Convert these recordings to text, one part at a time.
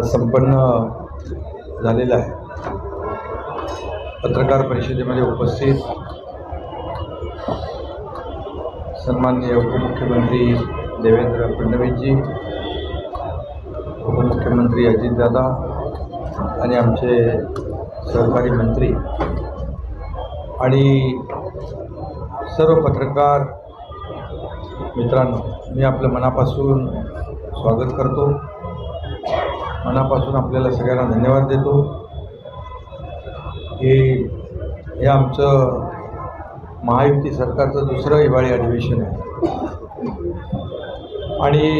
आज संपन्न झालेला आहे। पत्रकार परिषदेमध्ये उपस्थित सन्माननीय उपमुख्यमंत्री देवेंद्र फडणवीसजी, उपमुख्यमंत्री अजितदादा आणि आमचे सहकारी मंत्री आणि सर्व पत्रकार मित्रांनो, मी आपलं मनापासून स्वागत करतो। मनापासून आपल्याला सगळ्यांना धन्यवाद देतो की हे आमचं महायुती सरकारचं दुसरं हिवाळी अधिवेशन आहे आणि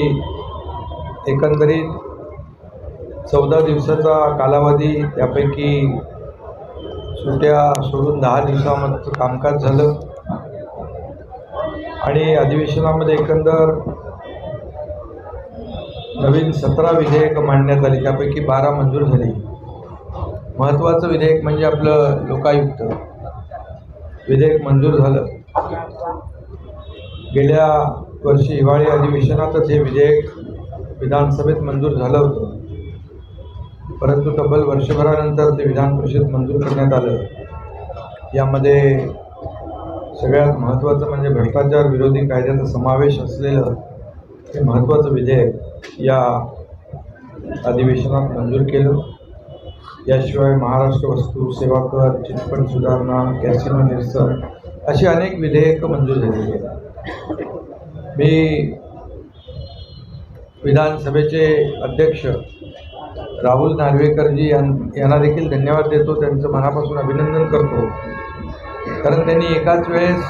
एकंदरीत 14 दिवसाचा कालावधी, त्यापैकी सुट्ट्या सोडून 10 दिवसामध्ये कामकाज झालं आणि अधिवेशनामध्ये एकंदर नवीन 17 विधेयकं मांडण्यात आली, त्यापैकी 12 मंजूर झाली। महत्त्वाचं विधेयक म्हणजे आपलं लोकायुक्त विधेयक मंजूर झालं। गेल्या वर्षी हिवाळी अधिवेशनातच हे विधेयक विधानसभेत मंजूर झालं होतं, परंतु तब्बल वर्षभरानंतर ते विधान परिषद मंजूर करण्यात आलं। यामध्ये सगळ्यात महत्त्वाचं म्हणजे भ्रष्टाचार विरोधी कायद्याचा समावेश असलेलं हे महत्त्वाचं विधेयक या अधिवेशनात मंजूर केलं। याशिवाय महाराष्ट्र वस्तू सेवा कर, चिटफंड सुधारणा, कॅसिनो निरसन अशी अनेक विधेयकं मंजूर झालेली आहेत। मी विधानसभेचे अध्यक्ष राहुल नार्वेकरजी यांना देखील धन्यवाद देतो, त्यांचं मनापासून अभिनंदन करतो, कारण त्यांनी एकाच वेळेस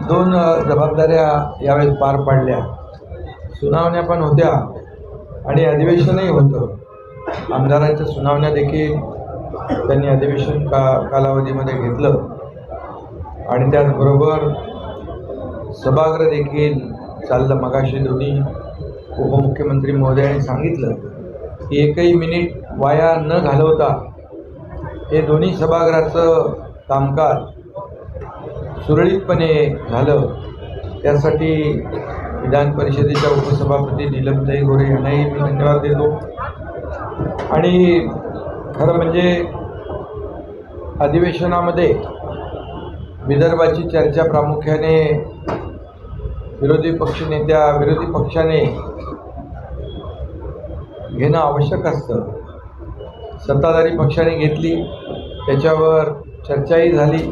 2 जबाबदाऱ्या यावेळेस पार पाडल्या। सुनावण्या पण होत्या आणि अधिवेशनही होतं। आमदारांच्या सुनावण्या देखील त्यांनी अधिवेशन कालावधीमध्ये घेतलं आणि त्याचबरोबर सभागृह देखील चाललं। मगाशी दोन्ही उपमुख्यमंत्री महोदयांनी सांगितलं की एकही मिनिट वाया न घालवता हे दोन्ही सभागृहाचं कामकाज सुरळीतपणे झालं। त्यासाठी विधान परिषदेच्या उपसभापती नीलमताई गोरे यांनाही मी धन्यवाद देतो। आणि खरं म्हणजे अधिवेशनामध्ये विदर्भाची चर्चा प्रामुख्याने विरोधी पक्षाने घेणं आवश्यक असतं। सत्ताधारी पक्षाने घेतली, त्याच्यावर चर्चाही झाली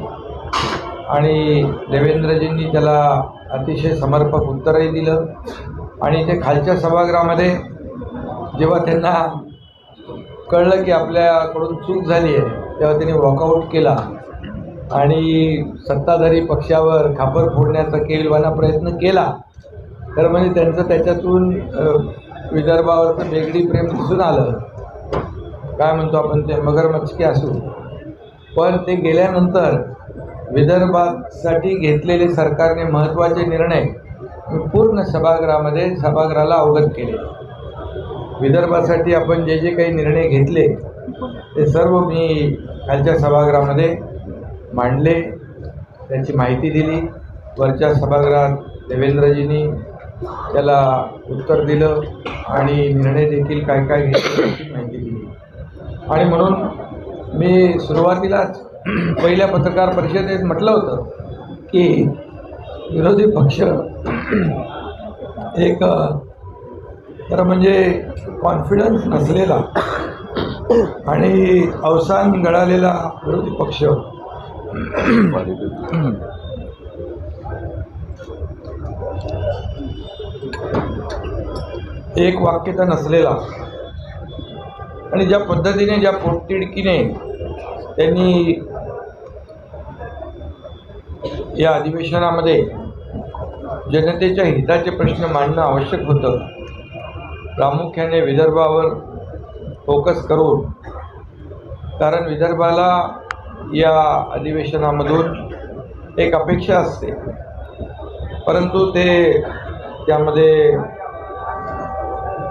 आणि देवेंद्रजींनी त्याला अतिशय समर्पक उत्तरही दिलं आणि ते खालच्या सभागृहामध्ये जेव्हा त्यांना कळलं की आपल्याकडून चूक झाली आहे, तेव्हा त्यांनी वॉकआउट केला आणि सत्ताधारी पक्षावर खापर फोडण्याचा केविलवाणा प्रयत्न केला। तर म्हणजे त्यांचं त्याच्यातून विदर्भावरचं वेगळी प्रेम दिसून आलं। काय म्हणतो आपण ते मगरमच्छी असू, पण ते गेल्यानंतर विदर्भासाठी घेतलेले सरकारने महत्त्वाचे निर्णय पूर्ण सभागृहाला अवगत केले। विदर्भासाठी आपण जे काही निर्णय घेतले ते सर्व मी खालच्या सभागृहामध्ये मांडले, त्यांची माहिती दिली। वरच्या सभागृहात देवेंद्रजींनी त्याला उत्तर दिलं आणि निर्णय देखील काय घेतले याची माहिती दिली। आणि म्हणून मी सुरुवातीलाच पहिल्या पत्रकार परिषदेत म्हटलं होतं की विरोधी पक्ष एक तर म्हणजे कॉन्फिडन्स नसलेला आणि अवसान गळालेला विरोधी पक्ष, एक वाक्यता नसलेला आणि ज्या पद्धतीने ज्या पोटतिडकीने त्यांनी या अधिवेशनामध्ये जनतेच्या हिताचे प्रश्न मांडणं आवश्यक होतं, प्रामुख्याने विदर्भावर फोकस करून, कारण विदर्भाला या अधिवेशनामधून एक अपेक्षा असते, परंतु त्यामध्ये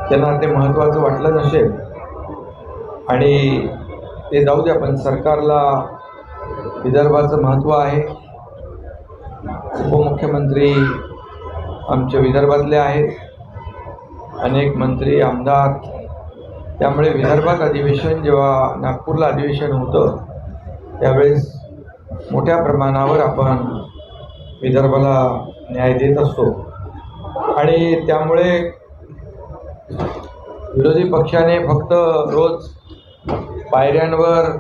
त्यांना ते महत्त्वाचं वाटलं नसेल आणि ते जाऊ द्या, पण सरकारला विदर्भाचं महत्त्व आहे। उपमुख्यमंत्री आमच्या विदर्भातले आहेत, अनेक मंत्री आमदार त्यामुळे विदर्भात अधिवेशन जेव्हा नागपूरला अधिवेशन होतं त्यावेळेस मोठ्या प्रमाणावर आपण विदर्भाला न्याय देत असतो आणि त्यामुळे विरोधी पक्षाने फक्त रोज पायऱ्यांवर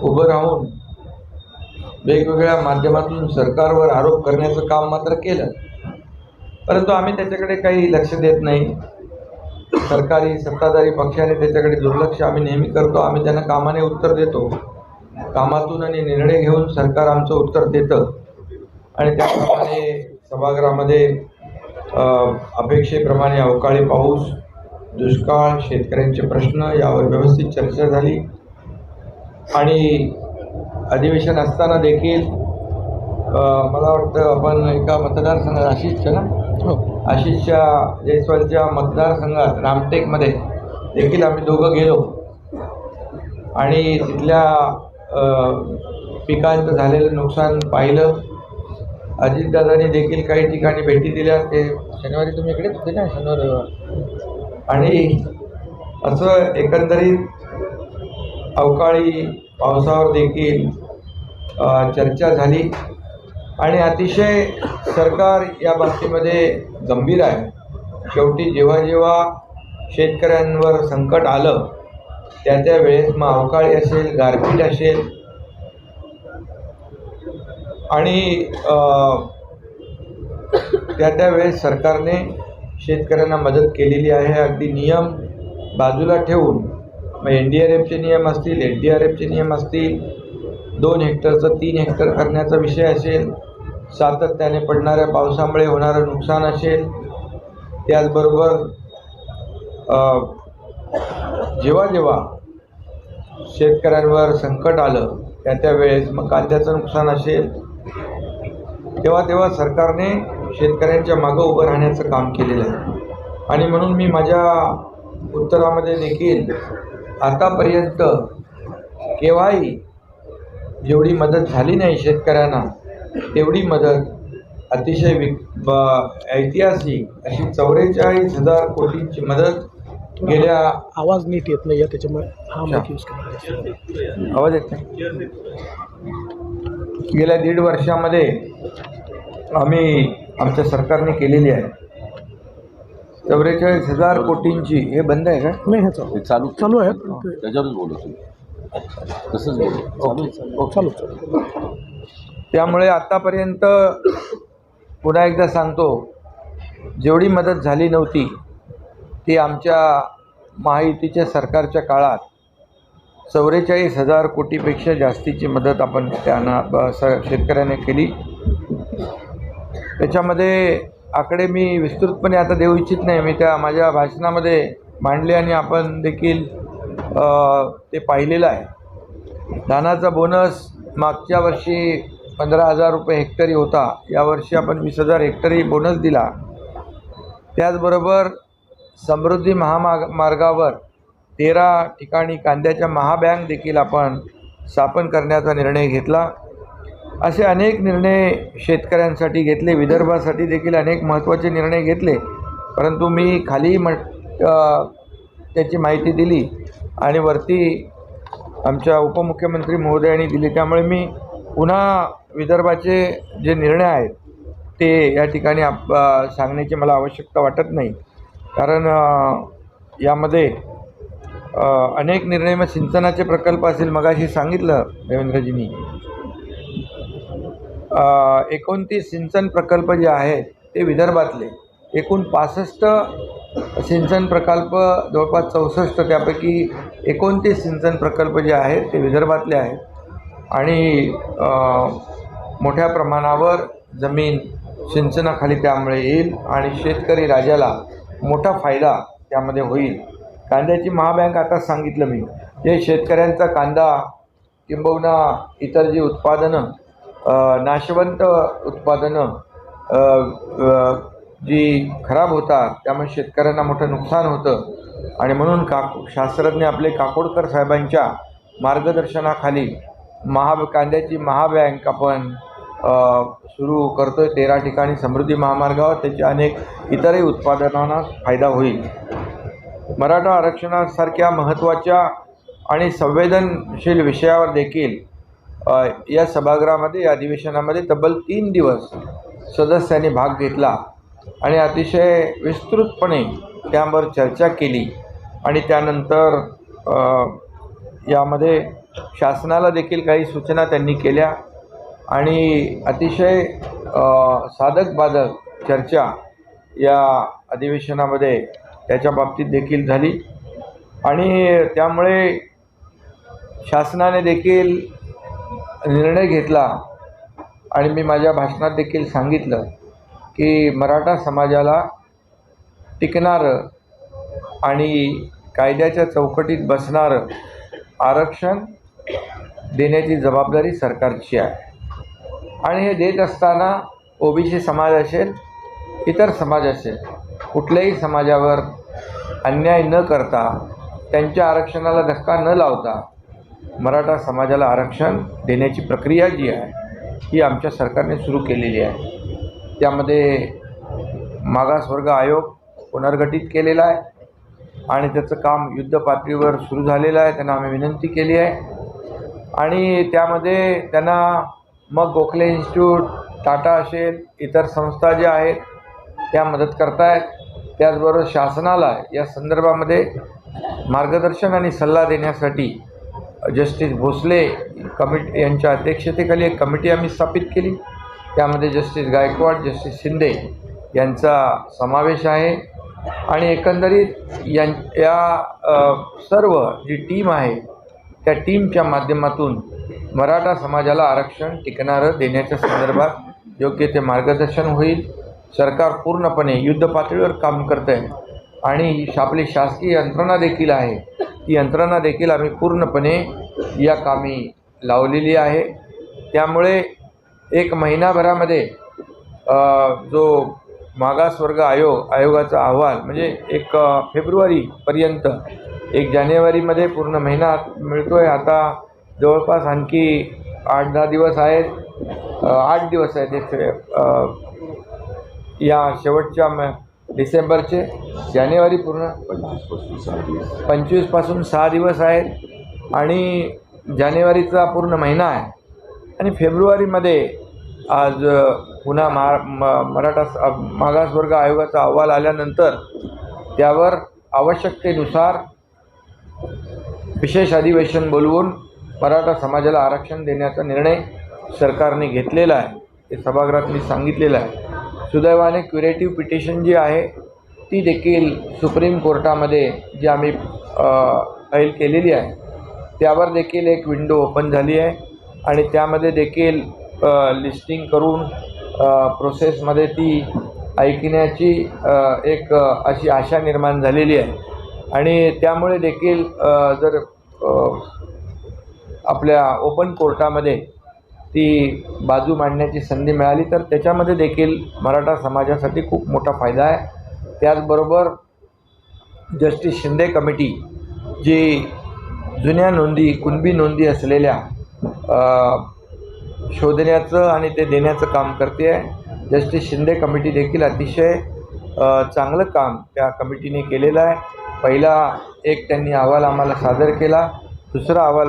उभं राहून वेगवेगळ्या माध्यमातून सरकारवर आरोप करण्याचं काम मात्र केलं, परंतु आम्ही त्याच्याकडे काही लक्ष देत नाही. सरकारी सत्ताधारी पक्षाने त्याच्याकडे दुर्लक्ष आम्ही नेहमी करतो. आम्ही त्यांना कामाने उत्तर देतो, कामातून आणि निर्णय घेऊन सरकार आमचं उत्तर देतं आणि त्याप्रमाणे सभागृहामध्ये अपेक्षेप्रमाणे अवकाळी पाऊस, दुष्काळ, शेतकऱ्यांचे प्रश्न यावर व्यवस्थित चर्चा झाली आणि अधिवेशन असताना देखील मला वाटतं आपण एका मतदारसंघात आशिषच्या आशिषच्या जयस्वालच्या मतदारसंघात रामटेकमध्ये देखील आम्ही दोघं गेलो आणि तिथल्या पिकांचं झालेलं नुकसान पाहिलं. अजितदादांनी देखील काही ठिकाणी भेटी दिल्या. ते शनिवारी तुम्ही इकडेच होते ना, शनिवारी. आणि असं एकंदरीत अवकाळी पावसावर देखील चर्चा झाली आणि अतिशय सरकार या बाबतीमध्ये गंभीर आहे. शेवटी जेव्हा जेव्हा शेतकऱ्यांवर संकट आलं त्या वेळेस मग अवकाळी असेल, गारपीट असेल आणि त्यावेळेस सरकारने शेतकऱ्यांना मदत केलेली आहे. अगदी नियम बाजूला ठेवून मग NDRFचे नियम असतील, SDRFचे नियम असतील, 2 हेक्टरचं 3 हेक्टर करण्याचा विषय असेल, सातत्याने पडणाऱ्या पावसामुळे होणारं नुकसान असेल, त्याचबरोबर जेव्हा जेव्हा शेतकऱ्यांवर संकट आलं त्यावेळेस मग कांद्याचं नुकसान असेल, तेव्हा सरकारने शेतकऱ्यांच्या मागं उभं राहण्याचं काम केलेलं आहे. आणि म्हणून मी माझ्या उत्तरामध्ये देखील आतापर्यंत केव्हाही जेवढी मदत झाली नाही शेतकऱ्यांना तेवढी मदत अतिशय ऐतिहासिक अशी 44,000 कोटींची मदत गेल्या आवाज नीट येत नाही त्याच्यामुळे हा माईक यूज करा. आवाज येत नाही. गेल्या 1.5 वर्षामध्ये आम्ही आमच्या सरकारने केलेली आहे 44,000 कोटींची. हे बंद आहे का? नाही, हे चालू आहे. त्याच्यावरच बोलू तुम्ही, तसंच बोलू. चालू. त्यामुळे आत्तापर्यंत पुन्हा एकदा सांगतो, जेवढी मदत झाली नव्हती ती आमच्या महायुतीच्या सरकारच्या काळात 44,000 कोटीपेक्षा जास्तीची मदत आपण त्यांना शेतकऱ्यांना केली. त्याच्यामध्ये आकडे मी विस्तृतपणे आता देऊ इच्छित नाही, मी त्या माझ्या भाषणामध्ये मांडले आणि आपण देखील ते पाहिलेलं आहे. धानाचा बोनस मागच्या वर्षी 15,000 रुपये हेक्टरी होता, यावर्षी आपण 20,000 हेक्टरी बोनस दिला. त्याचबरोबर समृद्धी महामार्गावर 13 ठिकाणी कांद्याच्या महाबँक देखील आपण स्थापन करण्याचा निर्णय घेतला. असे अनेक निर्णय शेतकऱ्यांसाठी घेतले, विदर्भासाठी देखील अनेक महत्त्वाचे निर्णय घेतले, परंतु मी खाली त्याची माहिती दिली आणि वरती आमच्या उपमुख्यमंत्री महोदयांनी दिली. त्यामुळे मी पुन्हा विदर्भाचे जे निर्णय आहेत ते या ठिकाणी सांगण्याची मला आवश्यकता वाटत नाही, कारण यामध्ये अनेक निर्णय, मग सिंचनाचे प्रकल्प असेल, मगाशी सांगितलं देवेंद्रजींनी 29 सिंचन प्रकल्प जे आहेत ते विदर्भातले. एकूण 65 सिंचन प्रकल्प, जवळपास 64, त्यापैकी 29 सिंचन प्रकल्प जे आहेत ते विदर्भातले आहेत आणि मोठ्या प्रमाणावर जमीन सिंचनाखाली त्यामुळे येईल आणि शेतकरी राजाला मोठा फायदा त्यामध्ये होईल. कांद्याची महाबँक आता सांगितलं मी, जे शेतकऱ्यांचा कांदा किंबहुना इतर जी उत्पादनं, नाशवंत उत्पादनं जी खराब होतात त्यामुळे शेतकऱ्यांना मोठं नुकसान होतं आणि म्हणून शास्त्रज्ञ आपले काकोडकर साहेबांच्या मार्गदर्शनाखाली कांद्याची महाबँक आपण सुरू करतो आहे 13 ठिकाणी समृद्धी महामार्गावर. त्याचे अनेक इतरही उत्पादनांना फायदा होईल. मराठा आरक्षणासारख्या महत्त्वाच्या आणि संवेदनशील विषयावर देखील या सभागृहामध्ये या अधिवेशनामध्ये तब्बल 3 दिवस सदस्यांनी भाग घेतला आणि अतिशय विस्तृतपणे त्यावर चर्चा केली आणि त्यानंतर यामध्ये शासनाला देखील काही सूचना त्यांनी केल्या आणि अतिशय साधक बाधक चर्चा या अधिवेशनामध्ये त्याच्या बाबतीत देखील झाली आणि त्यामुळे शासनाने देखील निर्णय घेतला आणि मी माझ्या भाषणात देखील सांगितलं की मराठा समाजाला टिकणारं आणि कायद्याच्या चौकटीत बसणारं आरक्षण देण्याची जबाबदारी सरकारची आहे आणि हे देत असताना ओबीसी समाज असेल, इतर समाज असेल, कुठल्याही समाजावर अन्याय न करता त्यांच्या आरक्षणाला धक्का न लावता मराठा समाजाला आरक्षण देण्याची प्रक्रिया जी आहे ही आमच्या सरकारने सुरू केलेली आहे. त्यामध्ये मागासवर्ग आयोग पुनर्गठित केलेला आहे आणि त्याचं काम युद्धपातळीवर सुरू झालेलं आहे. त्यांना आम्ही विनंती केली आहे आणि त्यामध्ये त्यांना मग गोखले इन्स्टिट्यूट, टाटा असेल, इतर संस्था ज्या आहेत त्या मदत करतायत. त्याचबरोबर शासनाला या संदर्भामध्ये मार्गदर्शन आणि सल्ला देण्यासाठी जस्टिस भोसले कमिटी यांच्या अध्यक्षतेखाली एक कमिटी आम्ही स्थापित केली. त्यामध्ये जस्टिस गायकवाड, जस्टिस शिंदे यांचा समावेश आहे आणि एकंदरीत सर्व जी टीम आहे त्या टीमच्या माध्यमातून मराठा समाजाला आरक्षण टिकणारं देण्याच्या संदर्भात योग्य ते मार्गदर्शन होईल. सरकार पूर्णपणे युद्धपातळीवर काम करतं आहे आणि आपली शासकीय यंत्रणा देखील आहे, ती यंत्रणा देखील आम्ही पूर्णपणे या कामी लावलेली आहे. त्यामुळे 1 महिनाभरामध्ये जो मागासवर्ग आयोगाचा अहवाल म्हणजे 1 फेब्रुवारीपर्यंत 1 जानेवारीमध्ये पूर्ण महिना मिळतो आहे. आता जवळपास आणखी 8-10 दिवस आहेत, 8 दिवस आहेत या शेवटच्या डिसेंबरचे. जानेवारी पूर्ण 25पासून 6 दिवस आहेत आणि जानेवारीचा पूर्ण महिना आहे आणि फेब्रुवारीमध्ये आज पुन्हा मराठा मागासवर्ग आयोगाचा अहवाल आल्यानंतर त्यावर आवश्यकतेनुसार विशेष अधिवेशन बोलवून मराठा समाजाला आरक्षण देण्याचा निर्णय सरकारने घेतलेला आहे. ते सभागृहात मी सांगितलेलं आहे. सुदैवाने क्युरेटिव्ह पिटिशन जी आहे ती देखील सुप्रीम कोर्टामध्ये जी आम्ही फाईल केलेली आहे त्यावर देखील एक विंडो ओपन झाली आहे आणि त्यामध्ये देखील लिस्टिंग करून प्रोसेसमध्ये ती ऐकण्याची एक अशी आशा निर्माण झालेली आहे आणि त्यामुळे देखील जर आपल्या ओपन कोर्टामध्ये ती बाजू मांडण्याची संधी मिळाली तर त्याच्यामध्ये देखील मराठा समाजासाठी खूप मोठा फायदा आहे. त्याचबरोबर जस्टिस शिंदे कमिटी जी जुन्या नोंदी, कुणबी नोंदी असलेल्या शोधण्याचं आणि ते देण्याचं काम करते आहे. जस्टिस शिंदे कमिटी देखील अतिशय चांगलं काम त्या कमिटीने केलेलं आहे. पहिला एक त्यांनी अहवाल आम्हाला सादर केला, दुसरा अहवाल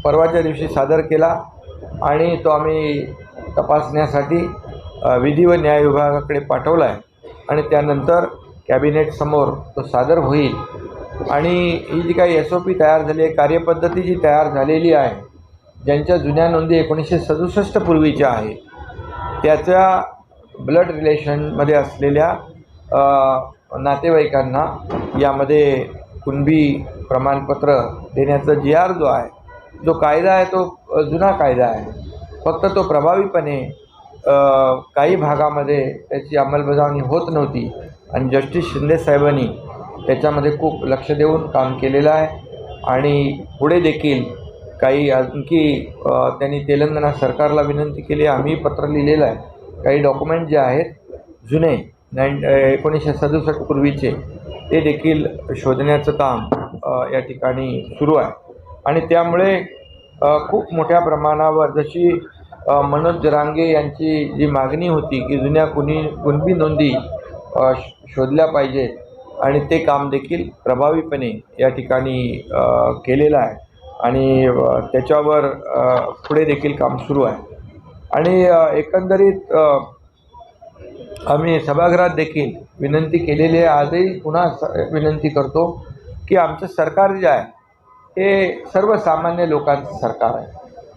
परवाच्या दिवशी सादर केला आणि तो आम्ही तपासण्यासाठी विधी व न्याय विभागाकडे पाठवला आहे आणि त्यानंतर कॅबिनेटसमोर तो सादर होईल. आणि ही जी काही SOP तयार झाली आहे, कार्यपद्धती जी तयार झालेली आहे, ज्यांच्या जुन्या नोंदी 1967 पूर्वीच्या आहे त्याच्या ब्लड रिलेशनमध्ये असलेल्या नातेवाईकांना यामध्ये कुणबी प्रमाणपत्र देण्याचा GR जो आहे, जो कायदा आहे तो जुना कायदा आहे. फक्त तो प्रभावीपणे काही भागामध्ये त्याची अंमलबजावणी होत नव्हती आणि जस्टिस शिंदे साहेबांनी त्याच्यामध्ये खूप लक्ष देऊन काम केलेलं आहे आणि पुढे देखील काही आणखी त्यांनी तेलंगणा सरकारला विनंती केली, आम्ही पत्र लिहिलेलं आहे. काही डॉक्युमेंट जे आहेत जुने 1967 पूर्वीचे ते देखील शोधण्याचं काम या ठिकाणी सुरू आहे आणि त्यामुळे खूप मोठ्या प्रमाणावर जशी मनोज जरांगे यांची जी मागणी होती की जुन्या कुणबी नोंदी शोधल्या पाहिजेत आणि ते काम देखील प्रभावीपणे या ठिकाणी केलेलं आहे आणि त्याच्यावर पुढे देखील काम सुरू आहे. आणि एकंदरीत आम्ही सभागृहात देखील विनंती केलेली आहे. आजही पुन्हा विनंती करतो की आमचं सरकार जे आहे हे सर्वसामान्य लोकांचं सरकार आहे,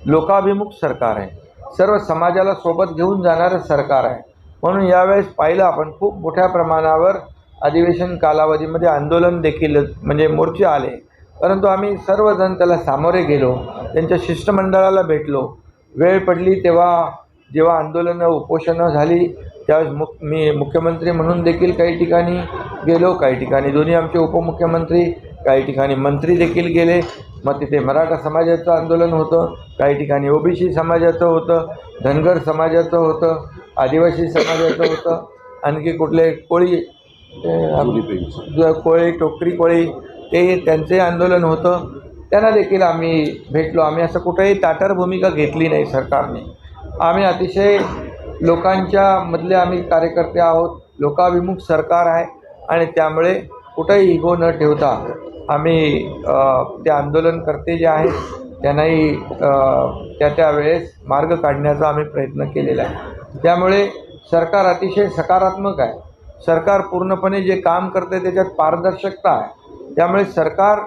लोकाभिमुख सरकार आहे, सर्व समाजाला सोबत घेऊन जाणारं सरकार आहे. म्हणून यावेळेस पाहिलं आपण खूप मोठ्या प्रमाणावर अधिवेशन कालावधीमध्ये आंदोलन देखील म्हणजे मोर्चे आले, परंतु आम्ही सर्वजण त्याला सामोरे गेलो, त्यांच्या शिष्टमंडळाला भेटलो. वेळ पडली तेव्हा जेव्हा आंदोलनं उपोषणं झाली त्यावेळेस मी मुख्यमंत्री म्हणून देखील काही ठिकाणी गेलो, काही ठिकाणी दोन्ही आमचे उपमुख्यमंत्री, काही ठिकाणी मंत्री देखील गेले. मग तिथे मराठा समाजाचं आंदोलन होतं, काही ठिकाणी ओबीसी समाजाचं होतं, धनगर समाजाचं होतं, आदिवासी समाजाचं होतं, आणखी कुठले कोळी कोळी टोकरी कोळी ते त्यांचे आंदोलन होतं. त्यांना देखील आम्ही भेटलो. आम्ही असं कुठेही ताठर भूमिका घेतली नाही सरकारने. आम्ही अतिशय लोकांच्या मधले आम्ही कार्यकर्ते आहोत, लोकाभिमुख सरकार आहे आणि त्यामुळे कुठेही इगो न ठेवता आम्ही ते आंदोलनकर्ते जे आहेत त्यांनाही त्या वेळेस मार्ग काढण्याचा आम्ही प्रयत्न केलेला आहे. त्यामुळे सरकार अतिशय सकारात्मक आहे. सरकार पूर्णपणे जे काम करते त्याच्यात पारदर्शकता आहे. त्यामुळे सरकार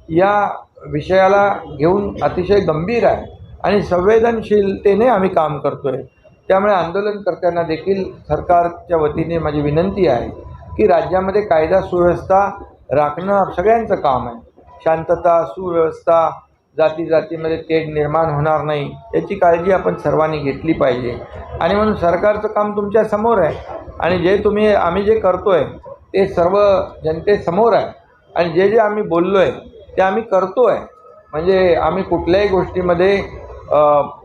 या विषयाला घेऊन अतिशय गंभीर आहे आणि संवेदनशीलतेने आम्ही काम करतो आहे. त्यामुळे आंदोलनकर्त्यांना देखील सरकारच्या वतीने माझी विनंती आहे की राज्यामध्ये कायदा सुव्यवस्था राखणं सगळ्यांचं काम आहे. शांतता, सुव्यवस्था, जातीमध्ये तेढ निर्माण होणार नाही याची काळजी आपण सर्वांनी घेतली पाहिजे. आणि म्हणून सरकारचं काम तुमच्या समोर आहे आणि जे आम्ही जे करतो आहे ते सर्व जनतेसमोर आहे आणि जे आम्ही बोललो आहे ते आम्ही करतो आहे. म्हणजे आम्ही कुठल्याही गोष्टीमध्ये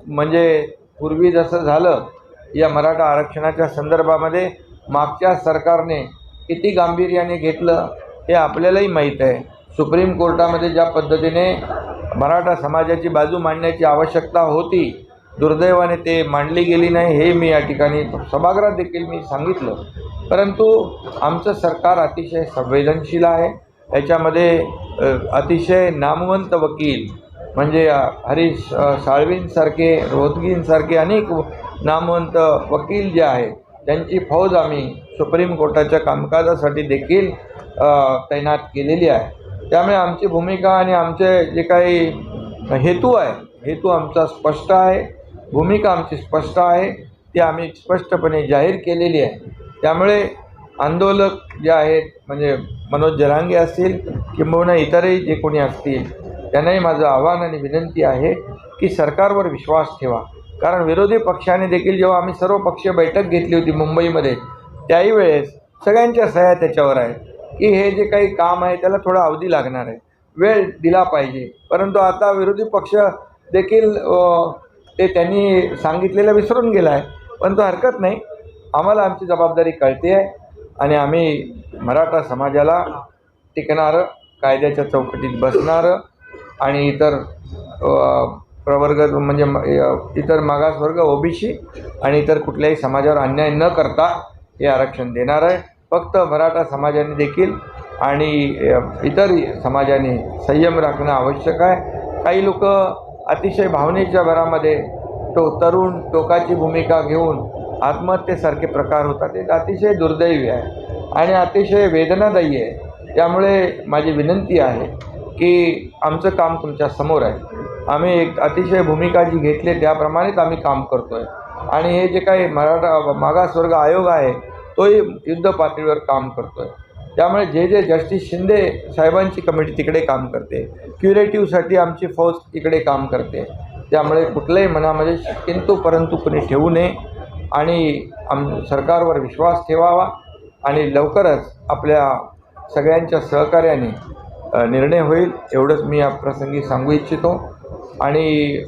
म्हणजे पूर्वी जसं झालं या मराठा आरक्षणाच्या संदर्भामध्ये मागच्या सरकारने किती गांभीर्याने घेतलं हे आपल्यालाही माहीत आहे. सुप्रीम कोर्टामध्ये ज्या पद्धतीने मराठा समाजाची बाजू मांडण्याची आवश्यकता होती, दुर्दैवाने ते मांडली गेली नाही हे मी या ठिकाणी सभागृहात देखील मी सांगितलं. परंतु आमचं सरकार अतिशय संवेदनशील आहे. याच्यामध्ये अतिशय नामवंत वकील म्हणजे हरीश साळवींसारखे, रोहतगींसारखे अनेक नामवंत वकील जे आहेत त्यांची फौज आम्ही सुप्रीम कोर्टाच्या कामकाजासाठी देखील तैनात केलेली आहे. त्यामुळे आमची भूमिका आणि आमचे जे काही हेतू आमचा स्पष्ट आहे, भूमिका आमची स्पष्ट आहे, ती आम्ही स्पष्टपणे जाहीर केलेली आहे. त्यामुळे आंदोलक जे आहेत म्हणजे मनोज जरांगे असतील किंबहुना इतरही जे कोणी असतील त्यांनाही माझं आव्हान आणि विनंती आहे की सरकारवर विश्वास ठेवा. कारण विरोधी पक्षाने देखील जेव्हा आम्ही सर्व पक्षीय बैठक घेतली होती मुंबईमध्ये त्याही वेळेस सगळ्यांच्या सह्या त्याच्यावर आहेत की हे जे काही काम आहे त्याला थोडा अवधी लागणार आहे, वेळ दिला पाहिजे. परंतु आता विरोधी पक्ष देखील ते त्यांनी सांगितलेलं विसरून गेला आहे. परंतु हरकत नाही, आम्हाला आमची जबाबदारी कळते आहे आणि आम्ही मराठा समाजाला टिकणारं, कायद्याच्या चौकटीत बसणारं आणि इतर प्रवर्ग म्हणजे इतर मागासवर्ग ओबीसी आणि इतर कुठल्याही समाजावर अन्याय न करता हे आरक्षण देणार आहे. फक्त मराठा समाजाने देखील आणि इतर समाजाने संयम राखणं आवश्यक आहे. काही लोक अतिशय भावनेच्या भरामध्ये तरुण टोकाची भूमिका घेऊन आत्महत्येसारखे प्रकार होतात. ते अतिशय दुर्दैवी आहे आणि अतिशय वेदनादायी आहे. त्यामुळे माझी विनंती आहे की आमचं काम तुमच्या समोर आहे. आम्ही एक अतिशय भूमिका जी घेतली त्याप्रमाणेच आम्ही काम करतो आहे आणि हे जे काही मराठा मागासवर्ग आयोग आहे तोही युद्ध पातळीवर काम करतो आहे. त्यामुळे जे जस्टिस शिंदे साहेबांची कमिटी तिकडे काम करते, क्युरेटिव्हसाठी आमची फौज तिकडे काम करते. त्यामुळे कुठल्याही मनामध्ये किंतु परंतु कुणी ठेवू नये आणि सरकारवर विश्वास ठेवावा आणि लवकरच आपल्या सगळ्यांच्या सहकार्याने निर्णय होईल एवढंच मी या प्रसंगी सांगू इच्छितो. आणि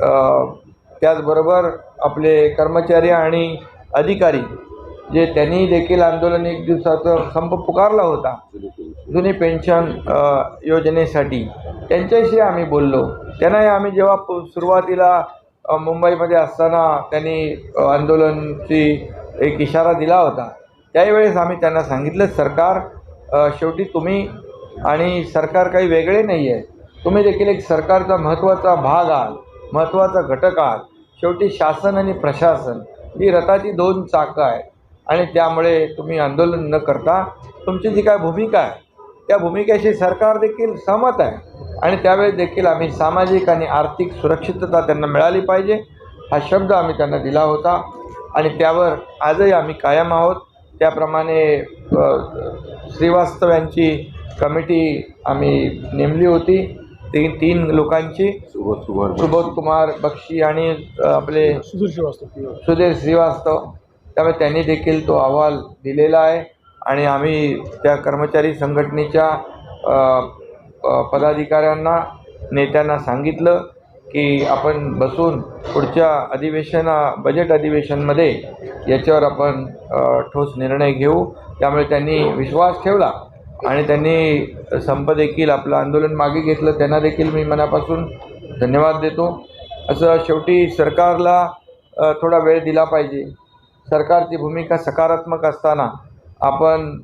त्याचबरोबर आपले कर्मचारी आणि अधिकारी जे त्यांनी देखील आंदोलन 1 दिवसाचा संप पुकारला होता जुनी पेन्शन योजनेसाठी, त्यांच्याशी आम्ही बोललो. त्यांनाही आम्ही जेव्हा सुरुवातीला मुंबईमध्ये असताना त्यांनी आंदोलनाची एक इशारा दिला होता त्यावेळेस आम्ही त्यांना सांगितलं सरकार शेवटी तुम्ही आणि सरकार काही वेगळे नाही आहे, तुम्ही देखील एक सरकारचा महत्त्वाचा भाग आहात, महत्त्वाचा घटक आहात. शेवटी शासन आणि प्रशासन ही रथाची दोन चाकं आहेत आणि त्यामुळे तुम्ही आंदोलन न करता तुमची जी काय भूमिका आहे त्या भूमिकेशी सरकार देखील सहमत आहे आणि त्यावेळेस देखील आम्ही सामाजिक आणि आर्थिक सुरक्षितता त्यांना मिळाली पाहिजे हा शब्द आम्ही त्यांना दिला होता आणि त्यावर आजही आम्ही कायम आहोत. त्याप्रमाणे श्रीवास्तव यांची कमिटी आम्ही नेमली होती, तीन लोकांची, सुबोध कुमार बक्षी आणि आपले सुधीर श्रीवास्तव. त्यामुळे त्यांनी देखील तो अहवाल दिलेला आहे आणि आम्ही त्या कर्मचारी संघटनेच्या पदाधिकाऱ्यांना नेत्यांना सांगितलं की आपण बसून पुढच्या बजेट अधिवेशनमध्ये याच्यावर आपण ठोस निर्णय घेऊ. त्यामुळे त्यांनी विश्वास ठेवला आणि त्यांनी संप देखील आपलं आंदोलन मागे घेतलं. त्यांना देखील मी मनापासून धन्यवाद देतो. असं शेवटी सरकारला थोडा वेळ दिला पाहिजे. सरकारची भूमिका सकारात्मक असताना आपण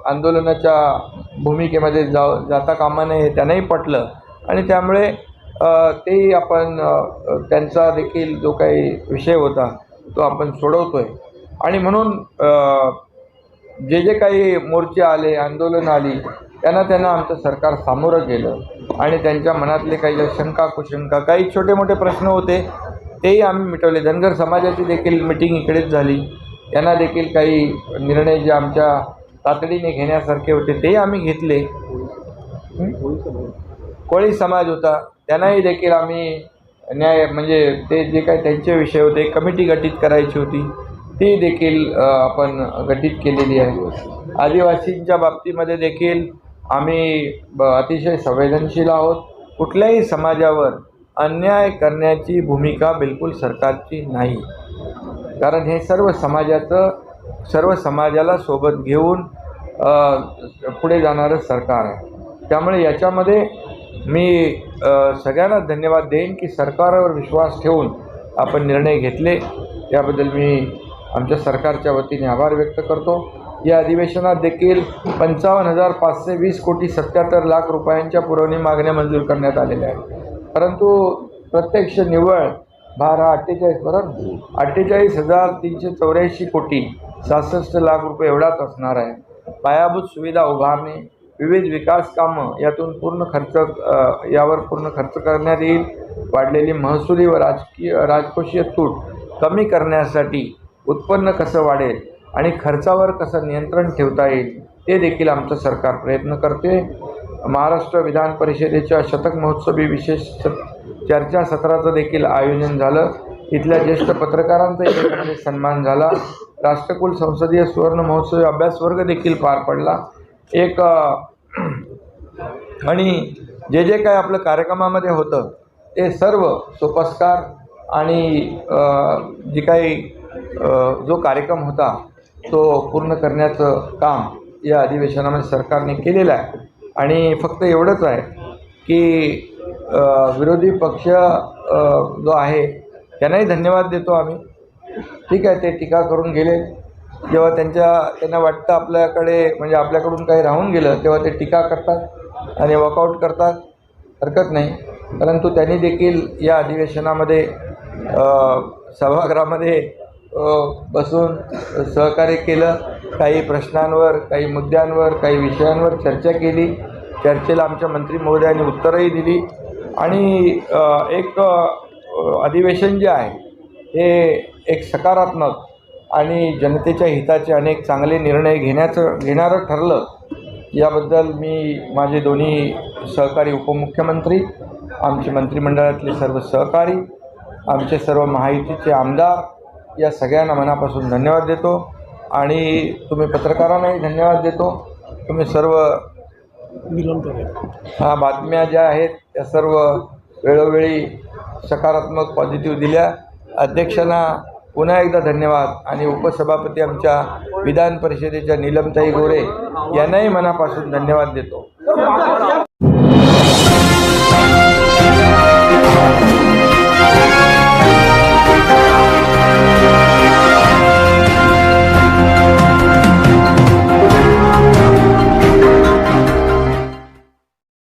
आंदोलनाच्या भूमिकेमध्ये जाता कामा नये हे त्यांनाही पटलं आणि त्यामुळे तेही आपण त्यांचा देखील जो काही विषय होता तो आपण सोडवतो आहे आणि म्हणून जे काही मोर्चे आले, आंदोलन आली त्यांना आमचं सरकार सामोरं गेलं आणि त्यांच्या मनातले काही शंका कुशंका काही छोटे मोठे प्रश्न होते तेही आम्ही मिटवले. धनगर समाजाची देखील मिटिंग इकडेच झाली, त्यांना देखील काही निर्णय जे आमच्या तातडीने घेण्यासारखे होते तेही आम्ही घेतले. कोळी समाज होता त्यांनाही देखील आम्ही म्हणजे ते जे काही त्यांचे विषय होते कमिटी गठीत करायची होती ती देखील आपण गठीत केलेली आहे. आदिवासींच्या बाबतीमध्ये देखील आम्ही अतिशय संवेदनशील आहोत. कुठल्याही समाजावर अन्याय करण्याची भूमिका बिलकुल सरकारची नाही, कारण हे सर्व समाजाला सोबत घेऊन पुढे जाणारं सरकार आहे. त्यामुळे याच्यामध्ये मी सगळ्यांना धन्यवाद देईन की सरकारवर विश्वास ठेवून आपण निर्णय घेतले. त्याबद्दल मी आमच्या सरकारच्या वतीने आभार व्यक्त करतो. या अधिवेशनात देखील 55,520 कोटी 77 लाख रुपयांच्या पुरवणी मागण्या मंजूर करण्यात आलेल्या आहेत, परंतु प्रत्यक्ष निव्वळ भार हा 48,384 कोटी 66 लाख रुपये एवढाच असणार आहे. पायाभूत सुविधा उभारणे, विविध विकास कामं यावर पूर्ण खर्च करण्यात येईल. वाढलेली महसुली व राजकोषीय तूट कमी करण्यासाठी उत्पन्न कसं वाढेल आणि खर्चावर कसं नियंत्रण ठेवता येईल ते देखील आमचं सरकार प्रयत्न करते. महाराष्ट्र विधान परिषदेच्या शतक महोत्सवी विशेष चर्चासत्राचं देखील आयोजन झालं. इथल्या ज्येष्ठ पत्रकारांचा याच्यामध्ये सन्मान झाला. राष्ट्रकुल संसदीय सुवर्ण महोत्सवी अभ्यास वर्ग देखील पार पडला. आणि जे काही आपलं कार्यक्रमामध्ये होतं ते सर्व सोपस्कार आणि जी काही जो कार्यक्रम होता तो पूर्ण करण्याचं काम या अधिवेशनामध्ये सरकारने केलेलं आहे. आणि फक्त एवढंच आहे की विरोधी पक्ष जो आहे त्यांनाही धन्यवाद देतो आम्ही. ठीक आहे, ते टीका करून गेले. जेव्हा त्यांना वाटतं आपल्याकडे म्हणजे आपल्याकडून काही राहून गेलं तेव्हा ते टीका करतात आणि वॉकआउट करतात, हरकत नाही. परंतु त्यांनी देखील या अधिवेशनामध्ये सभागृहामध्ये बसून सहकार्य केलं. काही प्रश्नांवर, काही मुद्द्यांवर, काही विषयांवर चर्चा केली. चर्चेला आमच्या मंत्री महोदयांनी उत्तरही दिली आणि एक अधिवेशन जे आहे हे एक सकारात्मक आणि जनतेच्या हिताचे अनेक चांगले निर्णय घेणारं ठरलं. याबद्दल मी माझे दोन्ही सहकारी उपमुख्यमंत्री, आमचे मंत्रिमंडळातले सर्व सहकारी, आमचे सर्व महायुतीचे आमदार या सगळ्यांना मनापासून धन्यवाद देतो आणि तुम्ही पत्रकारांनाही धन्यवाद देतो. तुम्ही सर्व बातम्या ज्या आहेत त्या सर्व वेळोवेळी सकारात्मक पॉझिटिव्ह दिल्या. अध्यक्षांना पुन्हा एकदा धन्यवाद आणि उपसभापती आमच्या विधान परिषदेच्या नीलमताई गोरे यांनाही मनापासून धन्यवाद देतो.